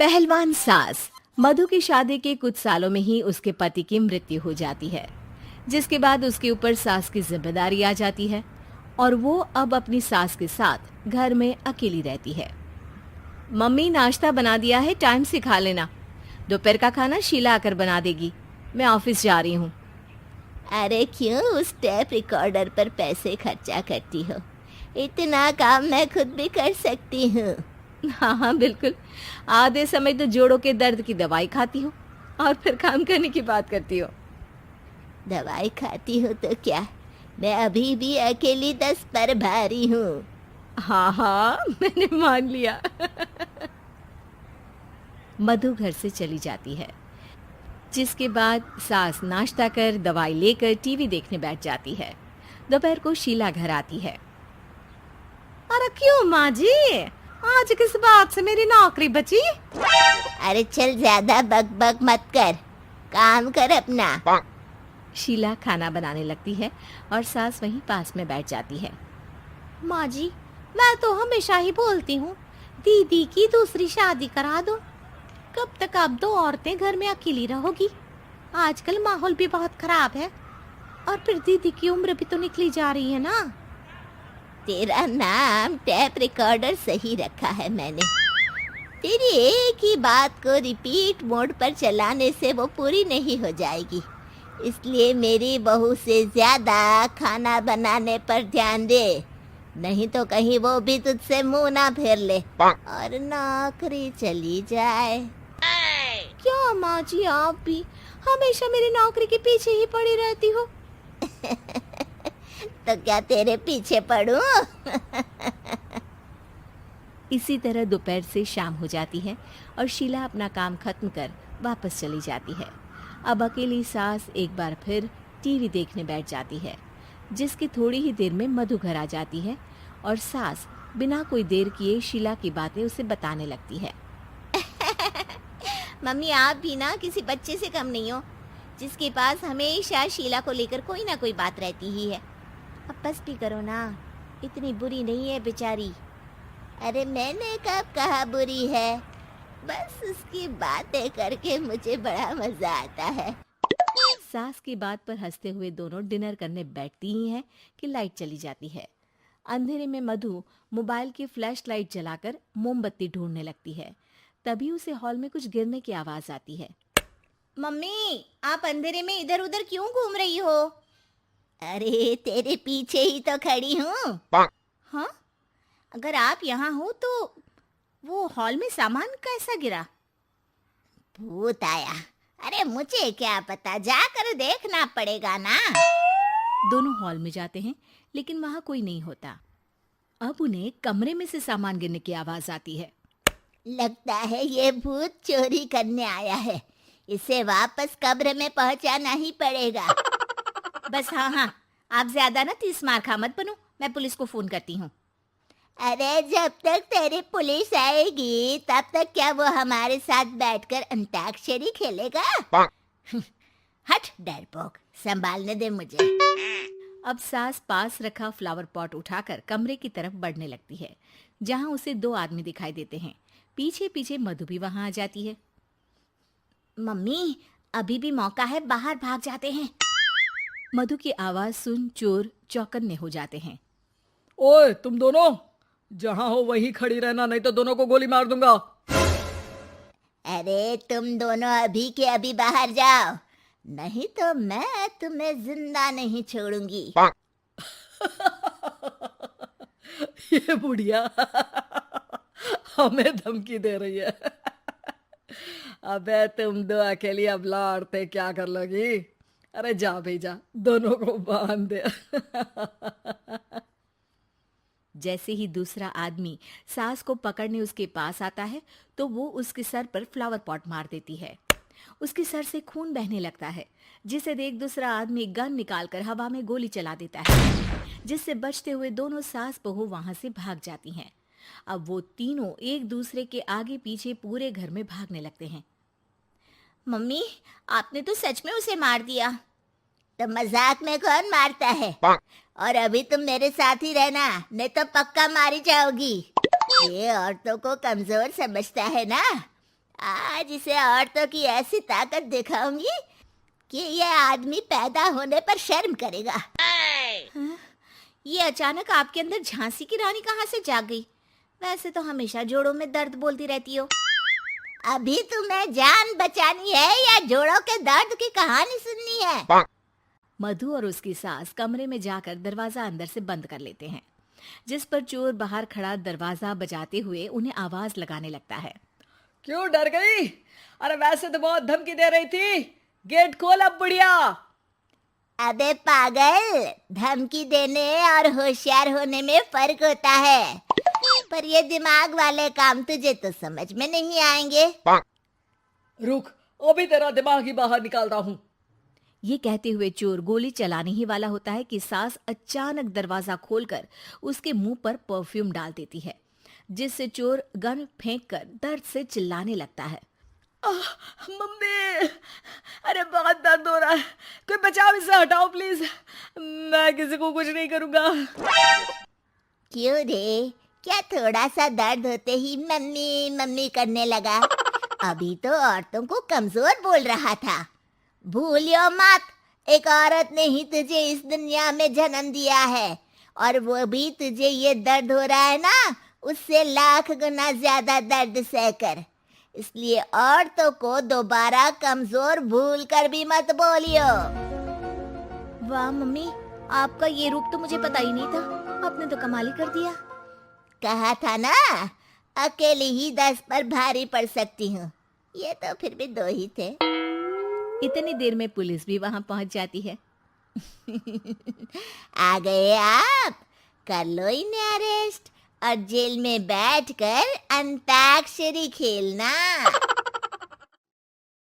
पहलवान सास। मधु की शादी के कुछ सालों में ही उसके पति की मृत्यु हो जाती है, जिसके बाद उसके ऊपर सास की जिम्मेदारी आ जाती है और वो अब अपनी सास के साथ घर में अकेली रहती है। मम्मी, नाश्ता बना दिया है, टाइम से खा लेना। दोपहर का खाना शीला आकर बना देगी। मैं ऑफिस जा रही हूँ। अरे क्यों उस टेप रिकॉर्डर पर पैसे खर्चा करती हो? इतना काम मैं खुद भी कर सकती हूँ। हाँ हाँ बिल्कुल। आधे समय तो जोड़ों के दर्द की दवाई खाती हो और फिर काम करने की बात करती हो। दवाई खाती हूँ तो क्या, मैं अभी भी अकेली 10 पर भारी हूँ। हाँ हाँ मैंने मान लिया। मधु घर से चली जाती है, जिसके बाद सास नाश्ता कर दवाई लेकर टीवी देखने बैठ जाती है। दोपहर को शीला घर आती है। अरे क्यों माँ जी, आज किस बात से मेरी नौकरी बची? अरे चल, ज्यादा बक बक मत कर, काम कर अपना। शीला खाना बनाने लगती है और सास वहीं पास में बैठ जाती है। माँ जी, मैं तो हमेशा ही बोलती हूँ दीदी की दूसरी शादी करा दो। कब तक आप दो औरतें घर में अकेली रहोगी? आजकल माहौल भी बहुत खराब है और फिर दीदी की उम्र भी तो निकली जा रही है ना। तेरा नाम टेप रिकॉर्डर सही रखा है मैंने। तेरी एक ही बात को रिपीट मोड पर चलाने से वो पूरी नहीं हो जाएगी, इसलिए मेरी बहू से ज्यादा खाना बनाने पर ध्यान दे, नहीं तो कहीं वो भी तुझसे मुंह ना फेर ले और नौकरी चली जाए। क्या माँ जी, आप भी हमेशा मेरी नौकरी के पीछे ही पड़ी रहती हो? तो क्या तेरे पीछे पड़ूं? इसी तरह दोपहर से शाम हो जाती है और शीला अपना काम खत्म कर वापस चली जाती है। अब अकेली सास एक बार फिर टीवी देखने बैठ जाती है, जिसकी थोड़ी ही देर में मधु घर आ जाती है और सास बिना कोई देर किए शीला की बातें उसे बताने लगती है। मम्मी, आप भी ना किसी बच्चे से कम नहीं हो, जिसके पास हमेशा शीला को लेकर कोई ना कोई बात रहती ही है। अब बस भी करो ना, इतनी बुरी नहीं है बेचारी। अरे मैंने कब कहा बुरी है, बस उसकी बातें करके मुझे बड़ा मजा आता है। सास की बात पर हंसते हुए दोनों डिनर करने बैठती ही हैं कि लाइट चली जाती है। अंधेरे में मधु मोबाइल की फ्लैश लाइट जलाकर मोमबत्ती ढूंढने लगती है। तभी उसे हॉल में कुछ गिरने की आवाज आती है। मम्मी, आप अंधेरे में इधर उधर क्यों घूम रही हो? अरे तेरे पीछे ही तो खड़ी हूँ। हाँ, अगर आप यहाँ हो तो वो हॉल में सामान कैसा गिरा? भूत आया। अरे मुझे क्या पता, जाकर देखना पड़ेगा ना। दोनों हॉल में जाते हैं, लेकिन वहां कोई नहीं होता। अब उन्हें कमरे में से सामान गिरने की आवाज आती है। लगता है ये भूत चोरी करने आया है, इसे वापस कब्र में पहुंचाना ही पड़ेगा। बस हाँ हाँ, आप ज्यादा ना 30 मार खा मत बनो, मैं पुलिस को फोन करती हूँ। अरे जब तक तेरी पुलिस आएगी तब तक क्या वो हमारे साथ बैठकर अंताक्षरी खेलेगा? हट डरपोक, संभालने दे मुझे। अब सास पास रखा फ्लावर पॉट उठाकर कमरे की तरफ बढ़ने लगती है, जहां उसे 2 आदमी दिखाई देते हैं। पीछे पीछे मधु भी वहां आ जाती है। मम्मी, अभी भी मौका है, बाहर भाग जाते हैं। मधु की आवाज सुन चोर चौकन्ने हो जाते हैं। ओए तुम दोनों, जहां हो वहीं खड़ी रहना, नहीं तो दोनों को गोली मार दूंगा। अरे तुम दोनों अभी के अभी बाहर जाओ, नहीं तो मैं तुम्हें जिंदा नहीं छोड़ूंगी। ये बुढ़िया हमें धमकी दे रही है। अबे तुम दो अकेली अब लड़ते क्या कर लोगी? अरे जा भेजा, दोनों को बांध दे। जैसे ही दूसरा आदमी सास को पकड़ने उसके पास आता है, तो वो उसके सर पर फ्लावर पॉट मार देती है। उसके सर से खून बहने लगता है, जिसे देख दूसरा आदमी गन निकालकर हवा में गोली चला देता है, जिससे बचते हुए दोनों सास बहू वहां से भाग जाती हैं। अब वो तीनों एक दूसरे के आगे पीछे पूरे घर में भागने लगते हैं। मम्मी, आपने तो सच में उसे मार दिया। तो मजाक में कौन मारता है? और अभी तुम मेरे साथ ही रहना, नहीं तो पक्का मारी जाओगी। ये औरतों को कमजोर समझता है ना। आज इसे औरतों की ऐसी ताकत दिखाऊंगी कि ये आदमी पैदा होने पर शर्म करेगा। हाँ? ये अचानक आपके अंदर झांसी की रानी कहाँ से जाग गई? वैसे तो हमेशा जोड़ों में दर्द बोलती रहती हो। अभी तुम्हें जान बचानी है या जोड़ों के दर्द की कहानी सुननी है? मधु और उसकी सास कमरे में जाकर दरवाजा अंदर से बंद कर लेते हैं, जिस पर चोर बाहर खड़ा दरवाजा बजाते हुए उन्हें आवाज लगाने लगता है। क्यों डर गई? अरे वैसे तो बहुत धमकी दे रही थी। गेट खोल अब बुढ़िया। अबे पागल, धमकी देने और होशियार होने में फर्क होता है, पर ये दिमाग वाले काम तुझे तो समझ में नहीं आएंगे। रुक, अभी तेरा दिमाग ही बाहर निकालता हूँ। ये कहते हुए चोर गोली चलाने ही वाला होता है कि सास अचानक दरवाजा खोलकर उसके मुंह पर परफ्यूम डाल देती है, जिससे चोर गन फेंककर दर्द से चिल्लाने लगता है। मम्मी, अरे बहुत दर्द हो रहा है, कोई बचाओ, इसे हटाओ प्लीज। मैं किसी को कुछ नहीं करूँगा। क्यों रे, क्या थोड़ा सा दर्द होते ही मम्मी मम्मी करने लगा? अभी तो औरतों को कमजोर बोल रहा था। भूलियो मत, एक औरत ने ही तुझे इस दुनिया में जन्म दिया है, और वो भी तुझे ये दर्द हो रहा है ना, उससे लाख गुना ज्यादा दर्द सहकर। इसलिए औरतों को दोबारा कमजोर भूल कर भी मत बोलियो। वाह मम्मी, आपका ये रूप तो मुझे पता ही नहीं था। आपने तो कमाल ही कर दिया। कहा था ना, अकेली ही 10 पर भारी पड़ सकती हूँ। ये तो फिर भी 2 ही थे। इतनी देर में पुलिस भी वहां पहुंच जाती है। आ गए आप, कर लो इन्हें अरेस्ट और जेल में बैठकर अंताक्षरी खेलना।